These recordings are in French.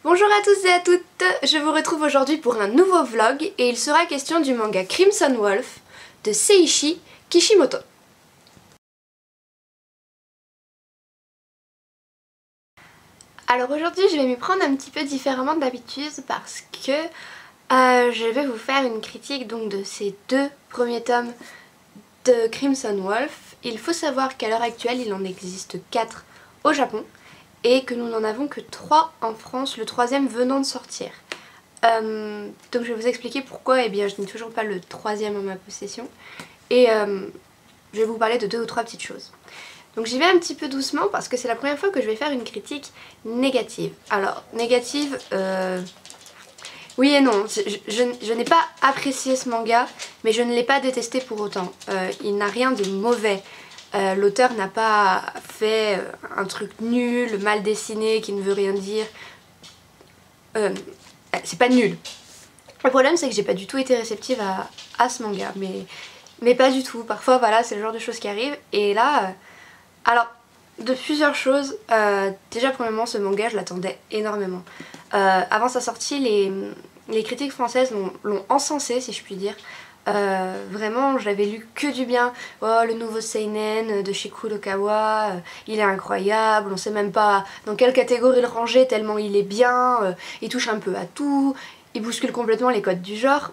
Bonjour à tous et à toutes, je vous retrouve aujourd'hui pour un nouveau vlog et il sera question du manga Crimson Wolf de Seiichi Kishimoto. Alors aujourd'hui je vais m'y prendre un petit peu différemment d'habitude parce que je vais vous faire une critique donc de ces deux premiers tomes de Crimson Wolf. Il faut savoir qu'à l'heure actuelle il en existe 4 au Japon et que nous n'en avons que 3 en France, le troisième venant de sortir. Donc je vais vous expliquer pourquoi je n'ai toujours pas le troisième en ma possession et je vais vous parler de 2 ou 3 petites choses. Donc j'y vais un petit peu doucement parce que c'est la première fois que je vais faire une critique négative. Alors négative, oui et non, je n'ai pas apprécié ce manga mais je ne l'ai pas détesté pour autant. Il n'a rien de mauvais. L'auteur n'a pas fait un truc nul, mal dessiné, qui ne veut rien dire. C'est pas nul. Le problème c'est que j'ai pas du tout été réceptive à ce manga, mais pas du tout. Parfois voilà, c'est le genre de choses qui arrivent. Et là, alors de plusieurs choses. Déjà premièrement ce manga je l'attendais énormément. Avant sa sortie les critiques françaises l'ont encensé si je puis dire. Vraiment j'avais lu que du bien. Oh, le nouveau seinen de chez Kurokawa, il est incroyable, on sait même pas dans quelle catégorie le ranger tellement il est bien, il touche un peu à tout, il bouscule complètement les codes du genre.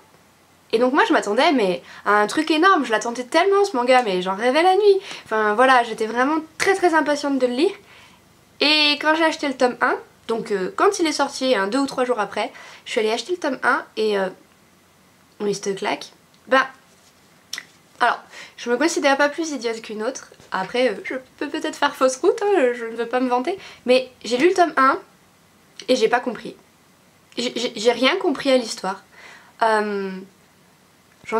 Et donc moi je m'attendais mais à un truc énorme, je l'attendais tellement ce manga mais j'en rêvais la nuit. Enfin voilà, j'étais vraiment très impatiente de le lire. Et quand j'ai acheté le tome 1, donc quand il est sorti 2 ou 3 jours après, je suis allée acheter le tome 1 et oui c'était claque. Bah, alors, je me considère pas plus idiote qu'une autre. Après, je peux peut-être faire fausse route, hein, je ne veux pas me vanter. Mais j'ai lu le tome 1 et j'ai pas compris. J'ai rien compris à l'histoire. J'en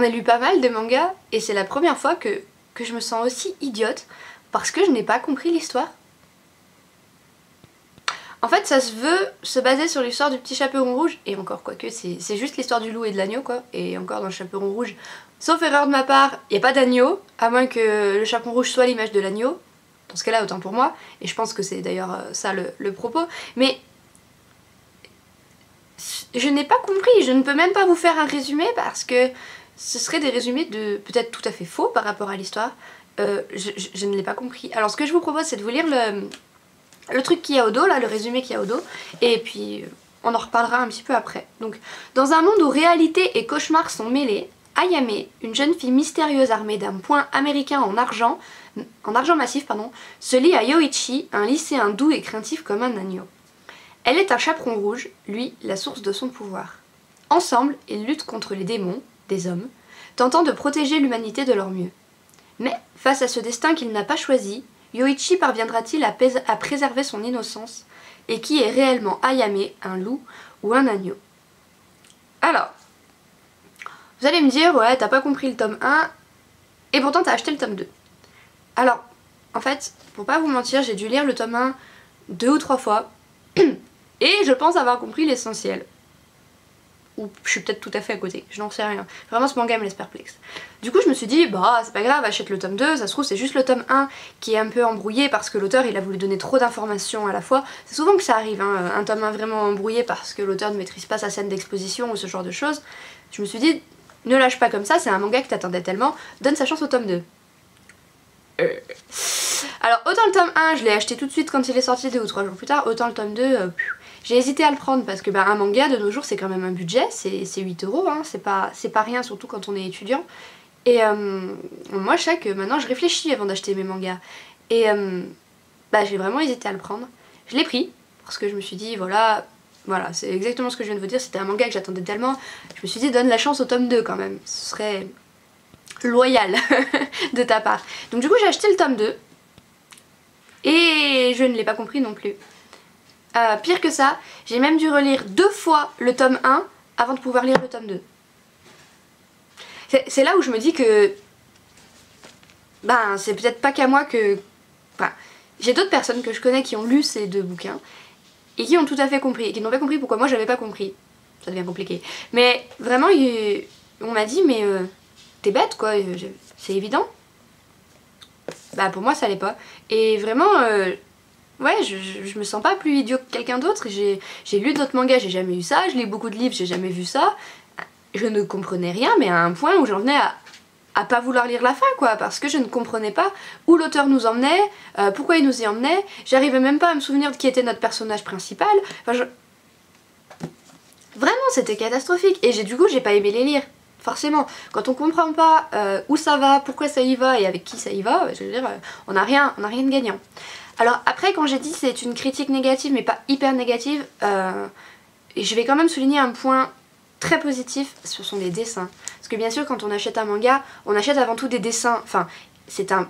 ai lu pas mal de mangas et c'est la première fois que je me sens aussi idiote parce que je n'ai pas compris l'histoire. En fait ça se veut se baser sur l'histoire du petit chaperon rouge, et encore quoique c'est juste l'histoire du loup et de l'agneau quoi, et encore dans le chaperon rouge, sauf erreur de ma part, il n'y a pas d'agneau, à moins que le chaperon rouge soit l'image de l'agneau, dans ce cas là autant pour moi, et je pense que c'est d'ailleurs ça le propos, mais je n'ai pas compris, je ne peux même pas vous faire un résumé parce que ce serait des résumés de peut-être tout à fait faux par rapport à l'histoire, je ne l'ai pas compris. Alors ce que je vous propose c'est de vous lire le truc qu'il y a au dos, là, le résumé qu'il y a au dos, et puis on en reparlera un petit peu après. Donc, dans un monde où réalité et cauchemar sont mêlés, Ayame, une jeune fille mystérieuse armée d'un poing américain en argent massif, se lie à Yoichi, un lycéen doux et craintif comme un agneau. Elle est un chaperon rouge, lui, la source de son pouvoir. Ensemble, ils luttent contre les démons, des hommes, tentant de protéger l'humanité de leur mieux. Mais, face à ce destin qu'il n'a pas choisi, Yoichi parviendra-t-il à préserver son innocence? Et qui est réellement Ayame, un loup ou un agneau? Alors, vous allez me dire, ouais, t'as pas compris le tome 1, et pourtant t'as acheté le tome 2. Alors, en fait, pour pas vous mentir, j'ai dû lire le tome 1 2 ou 3 fois, et je pense avoir compris l'essentiel. Ou je suis peut-être tout à fait à côté, je n'en sais rien. Vraiment ce manga me laisse perplexe. Du coup je me suis dit, bah c'est pas grave, achète le tome 2, ça se trouve c'est juste le tome 1 qui est un peu embrouillé parce que l'auteur il a voulu donner trop d'informations à la fois. C'est souvent que ça arrive, hein, un tome 1 vraiment embrouillé parce que l'auteur ne maîtrise pas sa scène d'exposition ou ce genre de choses. Je me suis dit, ne lâche pas comme ça, c'est un manga que t'attendais tellement, donne sa chance au tome 2. Alors autant le tome 1 je l'ai acheté tout de suite quand il est sorti 2 ou 3 jours plus tard, autant le tome 2... j'ai hésité à le prendre parce que un manga de nos jours c'est quand même un budget, c'est 8 €, hein, c'est pas rien surtout quand on est étudiant. Et moi je sais que maintenant je réfléchis avant d'acheter mes mangas. Et j'ai vraiment hésité à le prendre. Je l'ai pris parce que je me suis dit voilà c'est exactement ce que je viens de vous dire, c'était un manga que j'attendais tellement. Je me suis dit donne la chance au tome 2 quand même, ce serait loyal de ta part. Donc du coup j'ai acheté le tome 2 et je ne l'ai pas compris non plus. Pire que ça, j'ai même dû relire 2 fois le tome 1 avant de pouvoir lire le tome 2. C'est là où je me dis que... c'est peut-être pas qu'à moi que... j'ai d'autres personnes que je connais qui ont lu ces 2 bouquins et qui ont tout à fait compris, et qui n'ont pas compris pourquoi moi j'avais pas compris. Ça devient compliqué. Mais vraiment, on m'a dit, mais t'es bête quoi, c'est évident. Pour moi ça l'est pas. Et vraiment... ouais, je me sens pas plus idiot que quelqu'un d'autre. J'ai lu d'autres mangas, j'ai jamais eu ça. Je lis beaucoup de livres, j'ai jamais vu ça. Je ne comprenais rien, mais à un point où j'en venais à pas vouloir lire la fin, quoi, parce que je ne comprenais pas où l'auteur nous emmenait, pourquoi il nous y emmenait. J'arrivais même pas à me souvenir de qui était notre personnage principal. Enfin, vraiment, c'était catastrophique. Et du coup, j'ai pas aimé les lire. Forcément, quand on comprend pas où ça va, pourquoi ça y va et avec qui ça y va, je veux dire, on n'a rien de gagnant. Alors après, quand j'ai dit c'est une critique négative mais pas hyper négative, je vais quand même souligner un point très positif, ce sont les dessins. Parce que bien sûr, quand on achète un manga, on achète avant tout des dessins, enfin c'est un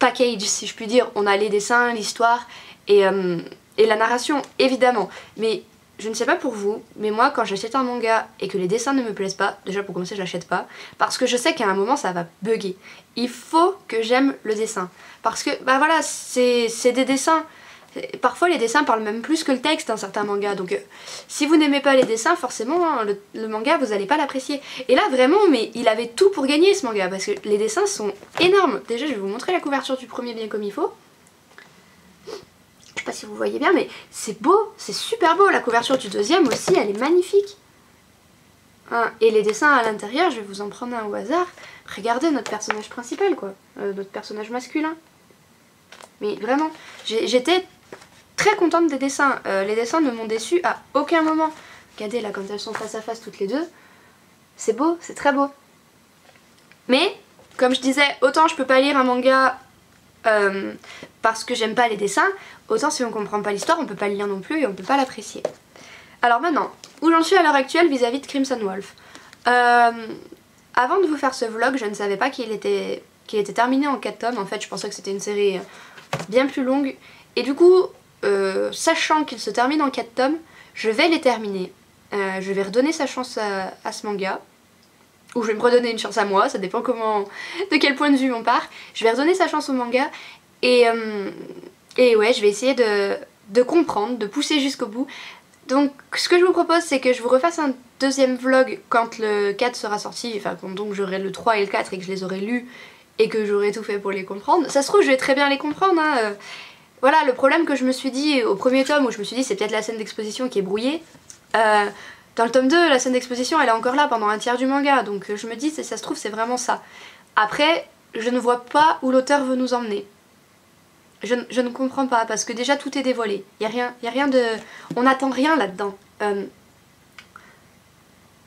package si je puis dire, on a les dessins, l'histoire et la narration évidemment, mais je ne sais pas pour vous, mais moi quand j'achète un manga et que les dessins ne me plaisent pas, déjà pour commencer j'achète pas, parce que je sais qu'à un moment ça va bugger. Il faut que j'aime le dessin, parce que bah voilà, c'est des dessins, parfois les dessins parlent même plus que le texte un certain manga, donc si vous n'aimez pas les dessins forcément hein, le manga vous allez pas l'apprécier. Et là vraiment, mais il avait tout pour gagner ce manga, parce que les dessins sont énormes. Déjà je vais vous montrer la couverture du premier bien comme il faut. Je sais pas si vous voyez bien, mais c'est beau, c'est super beau. La couverture du deuxième aussi, elle est magnifique. Hein, et les dessins à l'intérieur, je vais vous en prendre un au hasard. Regardez notre personnage principal, quoi. Notre personnage masculin. Mais vraiment, j'étais très contente des dessins. Les dessins ne m'ont déçu à aucun moment. Regardez là, quand elles sont face à face toutes les deux. C'est beau, c'est très beau. Mais, comme je disais, autant je peux pas lire un manga... parce que j'aime pas les dessins, autant si on comprend pas l'histoire on peut pas le lire non plus et on peut pas l'apprécier. Alors maintenant, où j'en suis à l'heure actuelle vis-à-vis de Crimson Wolf. Avant de vous faire ce vlog, je ne savais pas qu'il était terminé en 4 tomes, en fait je pensais que c'était une série bien plus longue, et du coup, sachant qu'il se termine en 4 tomes, je vais les terminer. Je vais redonner sa chance à ce manga, ou je vais me redonner une chance à moi, ça dépend de quel point de vue on part. Je vais redonner sa chance au manga et ouais, je vais essayer de comprendre, de pousser jusqu'au bout. Donc ce que je vous propose c'est que je vous refasse un deuxième vlog quand le 4 sera sorti, enfin quand donc j'aurai le 3 et le 4 et que je les aurai lus et que j'aurai tout fait pour les comprendre. Ça se trouve je vais très bien les comprendre hein. Voilà, le problème que je me suis dit au premier tome où je me suis dit c'est peut-être la scène d'exposition qui est brouillée. Dans le tome 2, la scène d'exposition elle est encore là pendant un tiers du manga, donc je me dis si ça se trouve c'est vraiment ça. Après, je ne vois pas où l'auteur veut nous emmener. Je ne comprends pas, parce que déjà tout est dévoilé. Y a rien de... On n'attend rien là-dedans.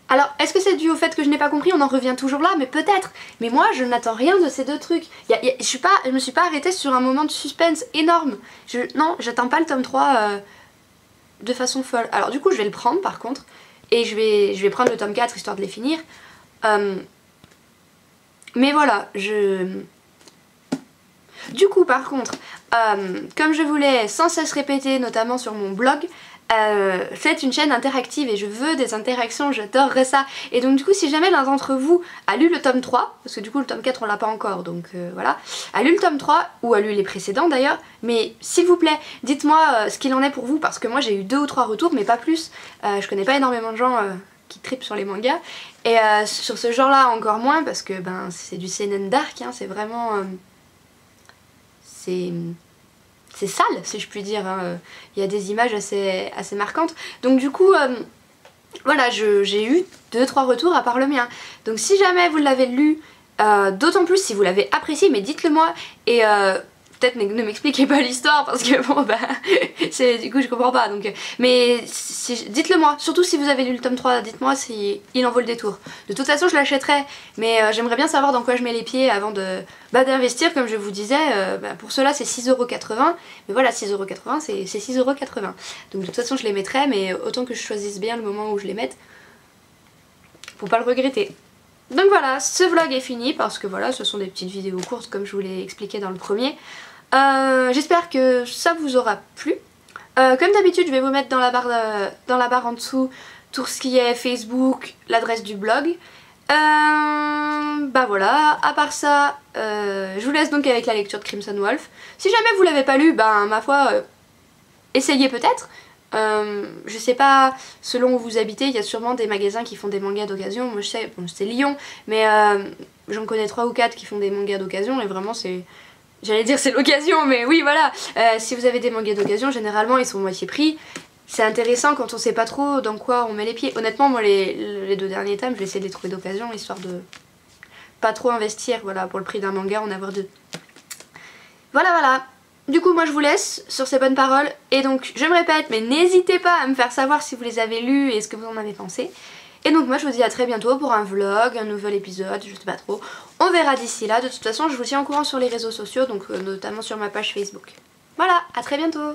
Alors, est-ce que c'est dû au fait que je n'ai pas compris? On en revient toujours là, mais peut-être. Mais moi, je n'attends rien de ces deux trucs. Je me suis pas arrêtée sur un moment de suspense énorme. Non, j'attends pas le tome 3 de façon folle. Alors du coup, je vais le prendre par contre. Et je vais prendre le tome 4 histoire de les finir. Mais voilà, Du coup, par contre, comme je voulais sans cesse répéter, notamment sur mon blog, c'est une chaîne interactive et je veux des interactions, j'adorerais ça. Et donc du coup, si jamais l'un d'entre vous a lu le tome 3, parce que du coup le tome 4 on l'a pas encore, donc voilà, a lu le tome 3, ou a lu les précédents d'ailleurs, mais s'il vous plaît, dites-moi ce qu'il en est pour vous, parce que moi j'ai eu 2 ou 3 retours, mais pas plus. Je connais pas énormément de gens qui tripent sur les mangas, et sur ce genre là encore moins, parce que ben c'est du seinen dark, hein, c'est vraiment... c'est sale si je puis dire, hein. Il y a des images assez marquantes, donc du coup voilà, j'ai eu 2-3 retours à part le mien, donc si jamais vous l'avez lu, d'autant plus si vous l'avez apprécié, mais dites-le moi, et peut-être ne m'expliquez pas l'histoire parce que bon bah du coup je comprends pas, donc mais dites-le moi, surtout si vous avez lu le tome 3, dites-moi si il en vaut le détour. De toute façon je l'achèterai, mais j'aimerais bien savoir dans quoi je mets les pieds avant d'investir, comme je vous disais. Pour cela c'est 6,80€, mais voilà, 6,80€ c'est 6,80€, donc de toute façon je les mettrai, mais autant que je choisisse bien le moment où je les mette pour pas le regretter. Donc voilà, ce vlog est fini parce que voilà, ce sont des petites vidéos courtes comme je vous l'ai expliqué dans le premier. J'espère que ça vous aura plu. Comme d'habitude, je vais vous mettre dans la barre en dessous tout ce qui est Facebook, l'adresse du blog. Bah voilà, à part ça, je vous laisse donc avec la lecture de Crimson Wolf. Si jamais vous l'avez pas lu, ben ma foi, essayez peut-être. Je sais pas, selon où vous habitez, il y a sûrement des magasins qui font des mangas d'occasion. Moi je sais, bon, c'est Lyon, mais j'en connais 3 ou 4 qui font des mangas d'occasion et vraiment c'est j'allais dire c'est l'occasion, mais oui voilà, si vous avez des mangas d'occasion, généralement ils sont moitié prix. C'est intéressant quand on sait pas trop dans quoi on met les pieds. Honnêtement, moi les 2 derniers tomes, je vais essayer de les trouver d'occasion, histoire de pas trop investir, voilà, pour le prix d'un manga, en avoir 2. Voilà. Du coup, moi je vous laisse sur ces bonnes paroles. Et donc, je me répète, mais n'hésitez pas à me faire savoir si vous les avez lus et ce que vous en avez pensé. Et donc moi je vous dis à très bientôt pour un vlog, un nouvel épisode, je sais pas trop. On verra d'ici là. De toute façon, je vous tiens au courant sur les réseaux sociaux, donc notamment sur ma page Facebook. Voilà, à très bientôt.